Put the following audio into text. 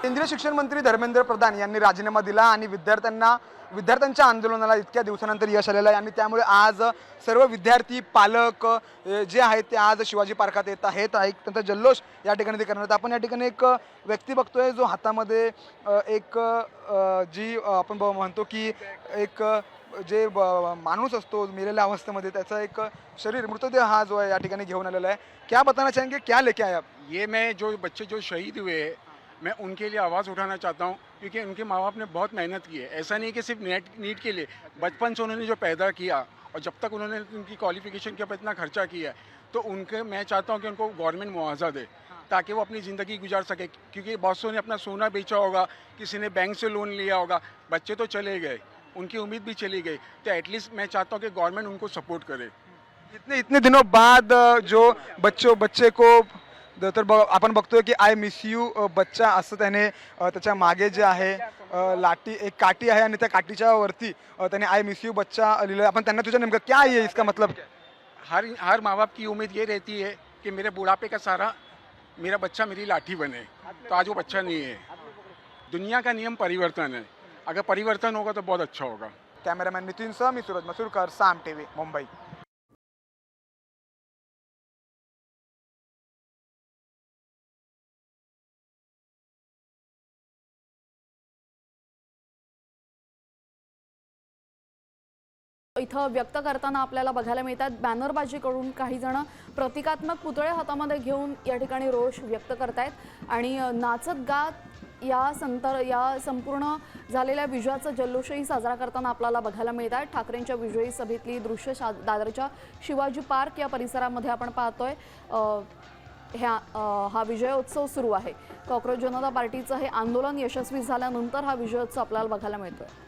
केंद्रीय शिक्षण मंत्री धर्मेंद्र प्रधान यांनी राजीनामा दिला आणि विद्यार्थ्यांच्या आंदोलनाला इतक्या दिवसानंतर यश आलेलं आहे आणि त्यामुळे आज सर्व विद्यार्थी पालक जे आहेत ते आज शिवाजी पार्कात येत आहेत. एक त्यांचा जल्लोष या ठिकाणी ते करण्यात. आपण या ठिकाणी एक व्यक्ती बघतोय जो हातामध्ये एक जी आपण म्हणतो की एक जे माणूस असतो मेलेल्या अवस्थेमध्ये त्याचा एक शरीर मृतदेह हा जो है या ठिकाणी घेऊन आलेला है. क्या बताना चाहेंगे, क्या लेके आए आप? ये मैं जो बच्चे जो शहीद हुए हैं मैं उनके लिए आवाज़ उठाना चाहता हूँ, क्योंकि उनके माँ बाप ने बहुत मेहनत की है। ऐसा नहीं कि सिर्फ नीट के लिए, बचपन से उन्होंने जो पैदा किया और जब तक उन्होंने उनकी क्वालिफिकेशन के ऊपर इतना खर्चा किया है, तो उनके मैं चाहता हूँ कि उनको गवर्नमेंट मुआवजा दे ताकि वो अपनी ज़िंदगी गुजार सके। क्योंकि बहुत सौ ने अपना सोना बेचा होगा, किसी ने बैंक से लोन लिया होगा, बच्चे तो चले गए, उनकी उम्मीद भी चली गई। तो एटलीस्ट मैं चाहता हूँ कि गवर्नमेंट उनको सपोर्ट करे। इतने इतने दिनों बाद जो बच्चे को तर आपण बघतोय की आय मिस यू बच्चा असं त्याने त्याच्या मागे जे आहे एक काठी आहे आणि त्या काठीच्या वरती त्याने आय मिस यू बच्चा लिहिलं. आपण त्यांना तुझ्या नेमकं क्या आहे इसका मतलब क्या? हर माँ बाप की उम्मीद ये रहती है कि मेरे बुढ़ापे का सहारा मेरा बच्चा मेरी लाठी बने। तो आज वो बच्चा नहीं है। दुनिया का नियम परिवर्तन है, अगर परिवर्तन होगा तो बहुत अच्छा होगा। कॅमेरामॅन नितीन सह मी सूरज मसूरकर, साम टीव्ही, मुंबई. इथं व्यक्त करताना आपल्याला बघायला मिळतात बॅनरबाजी करून काही जण प्रतिकात्मक पुतळे हातामध्ये घेऊन या ठिकाणी रोष व्यक्त करतायत आणि नाचत गात या संपूर्ण झालेल्या विजयाचा जल्लोषही साजरा करताना आपल्याला बघायला मिळतात. ठाकरेंच्या विजयी सभेतली दृश्य दादरच्या शिवाजी पार्क या परिसरामध्ये आपण पाहतोय. हा विजयोत्सव सुरू आहे. कॉक्रोच जनता पार्टीचं हे आंदोलन यशस्वी झाल्यानंतर हा विजयोत्सव आपल्याला बघायला मिळतोय.